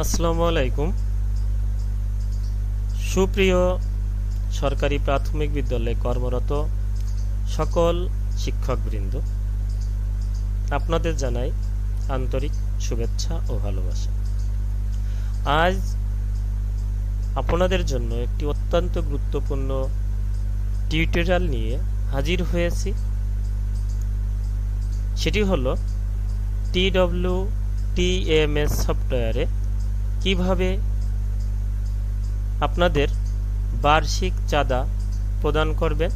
আসসালামু আলাইকুম। সুপ্রিয় সরকারি প্রাথমিক বিদ্যালয়ে কর্মরত সকল শিক্ষকবৃন্দ, আপনাদের জানাই আন্তরিক শুভেচ্ছা ও ভালোবাসা। আজ আপনাদের জন্য একটি অত্যন্ত গুরুত্বপূর্ণ টিউটোরিয়াল নিয়ে হাজির হয়েছি। সেটি হলো TWTMS সফটওয়্যারে কিভাবে আপনাদের বার্ষিক চাঁদা প্রদান করবেন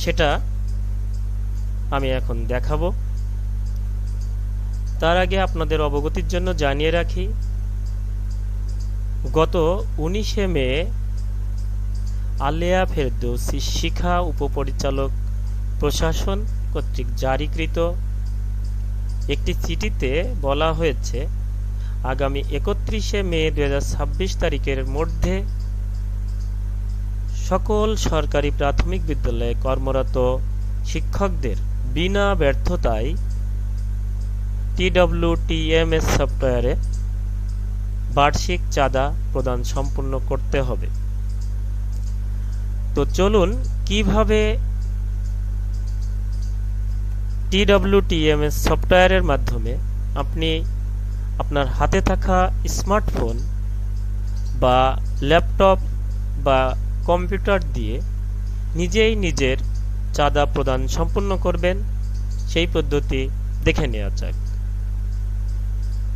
সেটা আমি এখন দেখাবো। তার আগে আপনাদের অবগতির জন্য জানিয়ে রাখি, গত 19শে মে আলেয়া ফেরদৌসী শিক্ষা উপপরিচালক প্রশাসন কর্তৃক জারিকৃত একটি চিঠিতে বলা হয়েছে, আগামী 31শে মে 2026 তারিখের মধ্যে সকল সরকারি প্রাথমিক বিদ্যালয়ে কর্মরত শিক্ষকদের বিনা ব্যর্থতায় TWTMS সফটওয়্যারে বার্ষিক চাঁদা প্রদান সম্পূর্ণ করতে হবে। তো চলুন কিভাবে TWTMS সফটওয়্যারের মাধ্যমে আপনি আপনার হাতে থাকা স্মার্টফোন বা ল্যাপটপ বা কম্পিউটার দিয়ে নিজেই নিজের চাঁদা প্রদান সম্পূর্ণ করবেন সেই পদ্ধতি দেখে নেওয়া যাক।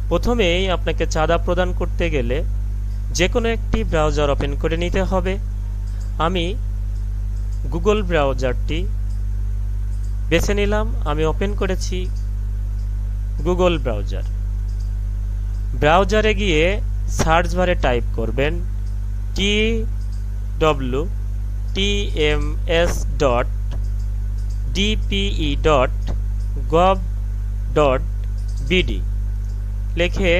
প্রথমেই আপনাকে চাঁদা প্রদান করতে গেলে যে কোনো একটি ব্রাউজার ওপেন করে নিতে হবে। আমি গুগল ব্রাউজারটি বেছে নিলাম। আমি ওপেন করেছি গুগল ব্রাউজার। ব্রাউজারে গিয়ে সার্চ বারে টাইপ করবেন twtms.dpe.gov.bd লিখে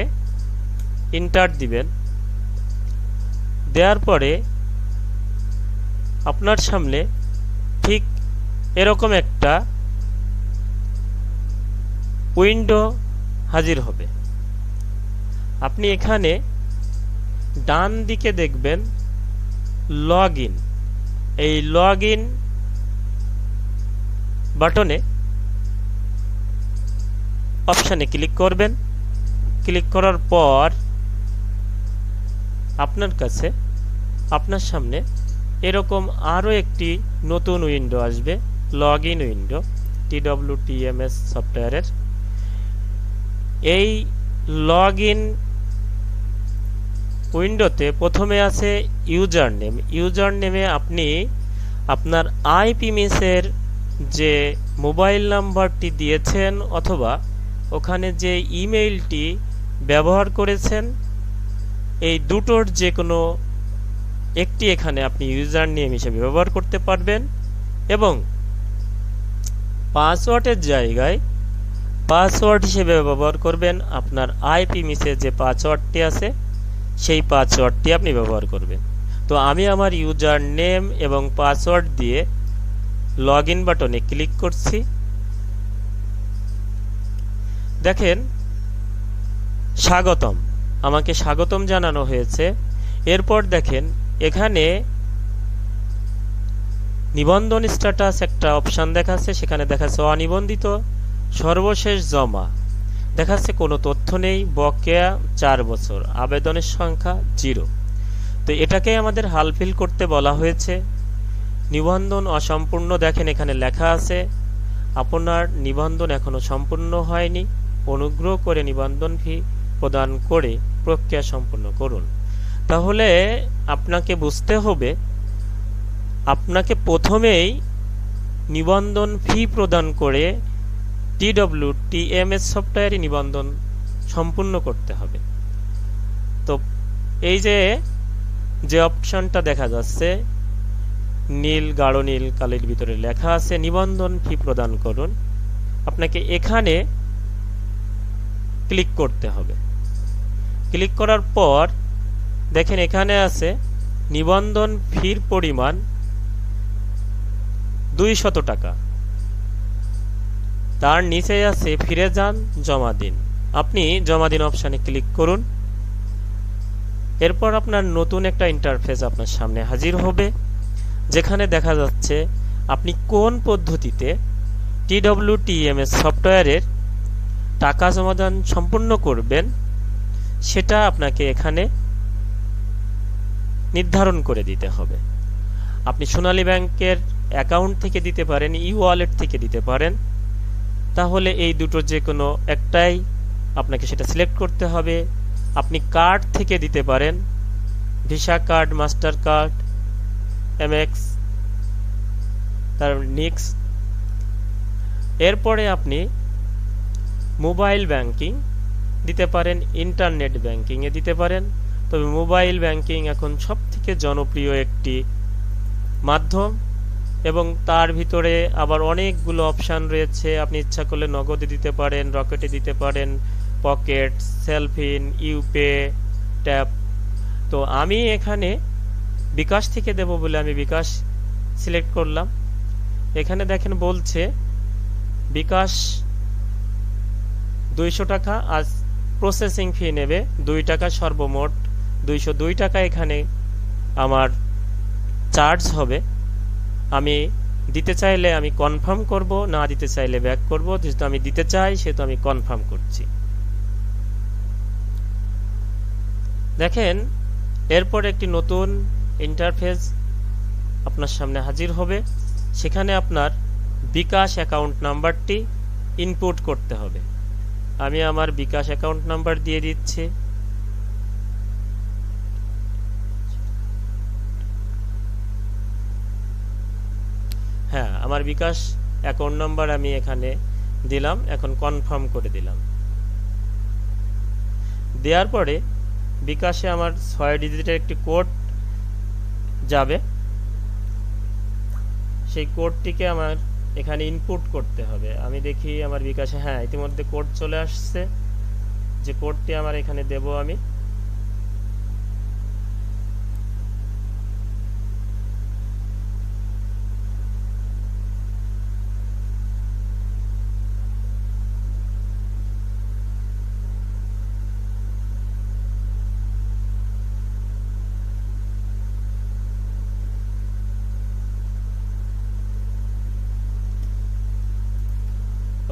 এন্টার দিবেন। দেওয়ার পরে আপনার সামনে ঠিক এরকম একটা উইন্ডো হাজির হবে। আপনি এখানে ডান দিকে দেখবেন লগ ইন। এই লগ ইন বাটনে অপশানে ক্লিক করবেন। ক্লিক করার পর আপনার সামনে এরকম আরও একটি নতুন উইন্ডো আসবে, লগ ইন উইন্ডো TWTMS সফটওয়্যারের। এই লগ ইন উইন্ডোতে প্রথমে আছে ইউজার নেম। ইউজার নেমে আপনি আপনার আইপিএমএসের যে মোবাইল নাম্বারটি দিয়েছেন অথবা ওখানে যে ইমেইলটি ব্যবহার করেছেন, এই দুটোর যে কোনো একটি এখানে আপনি ইউজার নেম হিসেবে ব্যবহার করতে পারবেন এবং পাসওয়ার্ডের জায়গায় পাসওয়ার্ড হিসেবে ব্যবহার করবেন আপনার আইপিএমএসের যে পাসওয়ার্ডটি আছে সেই পাসওয়ার্ডটি আপনি ব্যবহার করবেন। তো আমি আমার ইউজার নেম এবং পাসওয়ার্ড দিয়ে লগ ইন বাটনে ক্লিক করছি। দেখেন স্বাগতম, আমাকে স্বাগতম জানানো হয়েছে। এরপর দেখেন এখানে নিবন্ধন স্ট্যাটাস একটা অপশান দেখাচ্ছে, সেখানে দেখাচ্ছে অনিবন্ধিত, সর্বশেষ জমা দেখাচ্ছে কোনো তথ্য নেই, বকেয়া 4 বছর, আবেদনের সংখ্যা 0। তো এটাকেই আমাদের হালফিল করতে বলা হয়েছে। নিবন্ধন অসম্পূর্ণ, দেখেন এখানে লেখা আছে আপনার নিবন্ধন এখনো সম্পূর্ণ হয়নি, অনুগ্রহ করে নিবন্ধন ফি প্রদান করে প্রক্রিয়া সম্পূর্ণ করুন। তাহলে আপনাকে বুঝতে হবে, আপনাকে প্রথমেই নিবন্ধন ফি প্রদান করে TWTMS সফটওয়্যারে নিবন্ধন সম্পূর্ণ করতে হবে। তো এই যে অপশনটা দেখা যাচ্ছে নীল, গাঢ় নীল কালির ভিতরে লেখা আছে নিবন্ধন ফি প্রদান করুন, আপনাকে এখানে ক্লিক করতে হবে। ক্লিক করার পর দেখেন এখানে আছে নিবন্ধন ফির পরিমাণ 200 টাকা। তার নিচে আছে ফিরে যান জমা দিন। আপনি জমা দিন অপশানে ক্লিক করুন। এরপর আপনার নতুন একটা ইন্টারফেস আপনার সামনে হাজির হবে, যেখানে দেখা যাচ্ছে আপনি কোন পদ্ধতিতে TWTMS সফটওয়্যারের টাকা জমাদান সম্পূর্ণ করবেন সেটা আপনাকে এখানে নির্ধারণ করে দিতে হবে। আপনি সোনালী ব্যাংকের অ্যাকাউন্ট থেকে দিতে পারেন, ই-ওয়ালেট থেকে দিতে পারেন। তাহলে এই দুটো যে কোনো একটাই আপনাকে সেটা সিলেক্ট করতে হবে। আপনি কার্ড থেকে দিতে পারেন, visa card, master card, MX, তার নিক্স। এরপরে আপনি মোবাইল ব্যাংকিং দিতে পারেন, ইন্টারনেট ব্যাংকিংয়ে দিতে পারেন। তবে মোবাইল ব্যাংকিং এখন সবথেকে জনপ্রিয় একটি মাধ্যম এবং তার ভিতরে আবার অনেকগুলো অপশান রয়েছে। আপনি ইচ্ছা করলে নগদে দিতে পারেন, রকেটে দিতে পারেন, পকেট, সেলফিন, ইউপে, ট্যাপ। তো আমি এখানে বিকাশ থেকে দেব বলে আমি বিকাশ সিলেক্ট করলাম। এখানে দেখেন বলছে বিকাশ 200 টাকা, আজ প্রসেসিং ফি নেবে 2 টাকা, সর্বমোট 202 টাকা এখানে আমার চার্জ হবে। আমি দিতে চাইলে আমি কনফার্ম করব, না দিতে চাইলে ব্যাক করব। যেহেতু আমি দিতে চাই সেহেতু আমি কনফার্ম করছি। দেখেন এরপর একটি নতুন ইন্টারফেস আপনার সামনে হাজির হবে। সেখানে আপনার বিকাশ অ্যাকাউন্ট নাম্বারটি ইনপুট করতে হবে। আমি আমার বিকাশ অ্যাকাউন্ট নাম্বার দিয়ে দিচ্ছি। হ্যাঁ, আমার বিকাশ অ্যাকাউন্ট নাম্বার আমি এখানে দিলাম। এখন কনফার্ম করে দিলাম। দেওয়ার পরে বিকাশে আমার 6 ডিজিটের একটি কোড যাবে। সেই কোডটিকে আমার এখানে ইনপুট করতে হবে। আমি দেখি আমার বিকাশে, হ্যাঁ, ইতিমধ্যে কোড চলে আসছে। যে কোডটি আমার এখানে দেব আমি।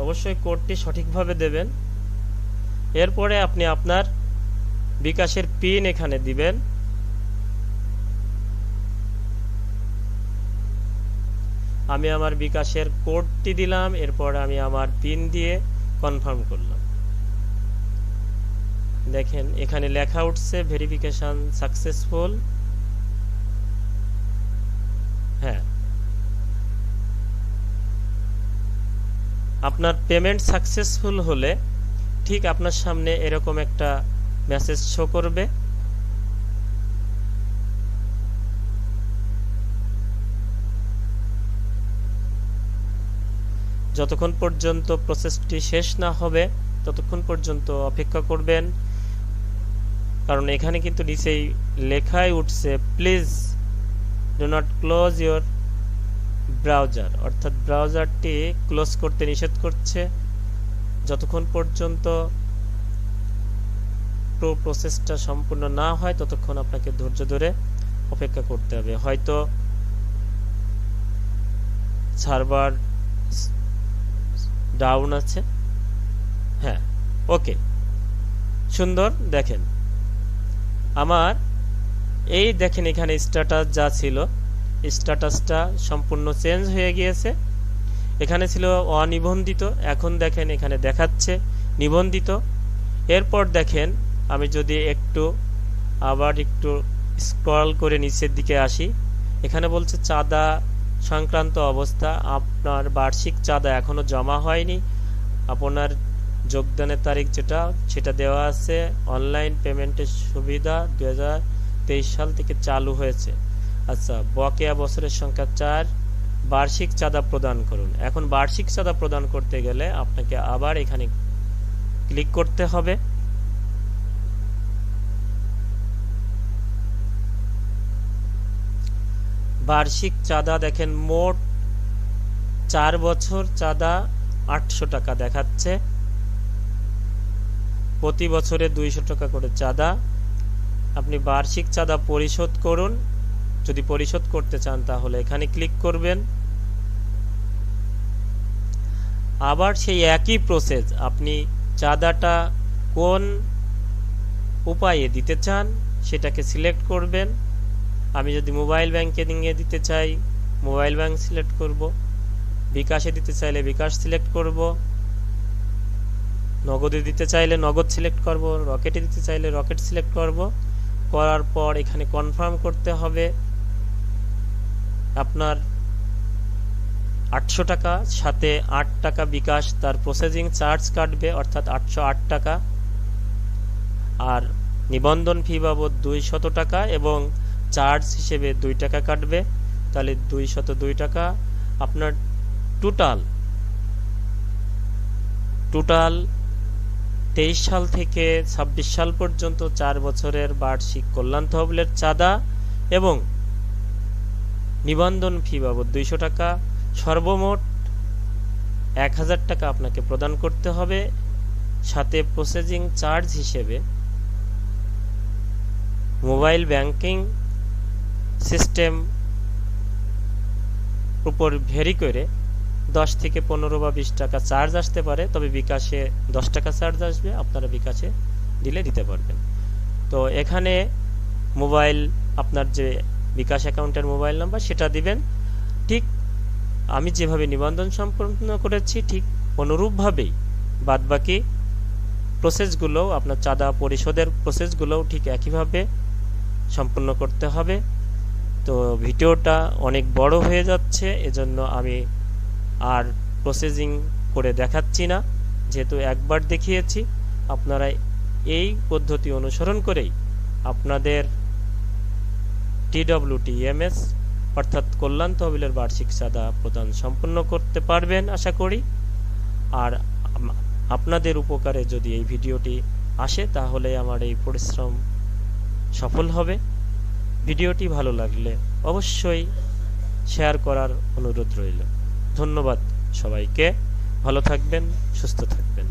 অবশ্যই কোডটি সঠিকভাবে দেবেন। এরপরে আপনি আপনার বিকাশের পিন এখানে দিবেন। আমি আমার বিকাশের কোডটি দিলাম, এরপর আমি আমার পিন দিয়ে কনফার্ম করলাম। দেখেন এখানে লেখা উঠছে ভেরিফিকেশন সাকসেসফুল। হ্যাঁ, আপনার পেমেন্ট সাকসেসফুল হলে ঠিক আপনার সামনে এরকম একটা মেসেজ শো করবে। যতক্ষণ পর্যন্ত প্রসেসটি শেষ না হবে ততক্ষণ পর্যন্ত অপেক্ষা করবেন, কারণ এখানে কিন্তু নিচেই লেখাই উঠছে please do not close your browser, অর্থাৎ ব্রাউজারটি ক্লোজ করতে নিষেধ করছে। যতক্ষণ পর্যন্ত প্রসেসটা সম্পূর্ণ না হয় ততক্ষণ আপনাকে ধৈর্য ধরে অপেক্ষা করতে হবে। হয়তো সার্ভার ডাউন আছে। হ্যাঁ, ওকে, সুন্দর। দেখেন আমার এই দেখেন এখানে স্ট্যাটাস যা ছিল স্ট্যাটাসটা সম্পূর্ণ চেঞ্জ হয়ে গিয়েছে। এখানে ছিল অনিবন্ধিত, এখন দেখেন এখানে দেখাচ্ছে নিবন্ধিত। এরপর দেখেন আমি যদি আবার একটু স্ক্রল করে নিচের দিকে আসি, এখানে বলছে চাঁদা সংক্রান্ত অবস্থা। আপনার বার্ষিক চাঁদা এখনো জমা হয়নি। আপনার যোগদানের তারিখ সেটা দেওয়া আছে। অনলাইন পেমেন্টের সুবিধা 2023 সাল থেকে চালু হয়েছে। আচ্ছা, বকেয়া বছরের সংখ্যা 4, বার্ষিক চাঁদা প্রদান করুন। এখন বার্ষিক চাঁদা প্রদান করতে গেলে আপনাকে আবার এখানে ক্লিক করতে হবে। বার্ষিক চাঁদা দেখেন মোট 4 বছর চাঁদা 800 টাকা দেখাচ্ছে। প্রতি বছরে 200 টাকা করে চাঁদা। আপনি বার্ষিক চাঁদা পরিশোধ করুন। যদি পরিশোধ করতে চান তাহলে এখানে ক্লিক করবেন। আবার সেই একই প্রসেস, আপনি চাঁদাটা কোন উপায়ে দিতে চান সেটাকে সিলেক্ট করবেন। আমি যদি মোবাইল ব্যাংকিংয়ে দিতে চাই মোবাইল ব্যাংক সিলেক্ট করব, বিকাশে দিতে চাইলে বিকাশ সিলেক্ট করব, নগদে দিতে চাইলে নগদ সিলেক্ট করব, রকেটে দিতে চাইলে রকেট সিলেক্ট করব। করার পর এখানে কনফার্ম করতে হবে। আপনার 800 টাকা, সাথে 8 টাকা বিকাশ তার প্রসেসিং চার্জ কাটবে, অর্থাৎ 808 টাকা। আর নিবন্ধন ফি বাবদ 200 টাকা এবং চার্জ হিসেবে 2 টাকা কাটবে, তাহলে 202 টাকা। আপনার টোটাল 23 সাল থেকে 26 সাল পর্যন্ত 4 বছরের বার্ষিক কল্যাণ তহবিলের চাঁদা এবং নিবন্ধন ফি বাবদ 200 টাকা, সর্বমোট 1000 টাকা আপনাকে প্রদান করতে হবে। সাথে প্রসেসিং চার্জ হিসেবে মোবাইল ব্যাংকিং সিস্টেম উপর ভেরি করে 10 থেকে 15 বা 20 টাকা চার্জ আসতে পারে, তবে বিকাশে 10 টাকা চার্জ আসবে, আপনারা বিকাশে দিলে দিতে পারবেন। তো এখানে মোবাইল, আপনার যে বিকাশ অ্যাকাউন্টের মোবাইল নাম্বার সেটা দিবেন। ঠিক আমি যেভাবে নিবন্ধন সম্পন্ন করেছি ঠিক অনুরূপভাবেই বাদবাকি প্রসেসগুলো, আপনার চাঁদা পরিশোধের প্রসেসগুলোও ঠিক একইভাবে সম্পন্ন করতে হবে। তো ভিডিওটা অনেক বড় হয়ে যাচ্ছে, এজন্য আমি আর প্রসেসিং করে দেখাচ্ছি না, যেহেতু একবার দেখিয়েছি। আপনারা এই পদ্ধতি অনুসরণ করেই আপনাদের TWTMS অর্থাৎ কল্যাণ তহবিলের বার্ষিক চাঁদা প্রদান সম্পন্ন করতে পারবেন আশা করি। আর আপনাদের উপকারে যদি এই ভিডিওটি আসে তাহলে আমার এই পরিশ্রম সফল হবে। ভিডিওটি ভালো লাগলে অবশ্যই শেয়ার করার অনুরোধ রইল। ধন্যবাদ সবাইকে। ভালো থাকবেন, সুস্থ থাকবেন।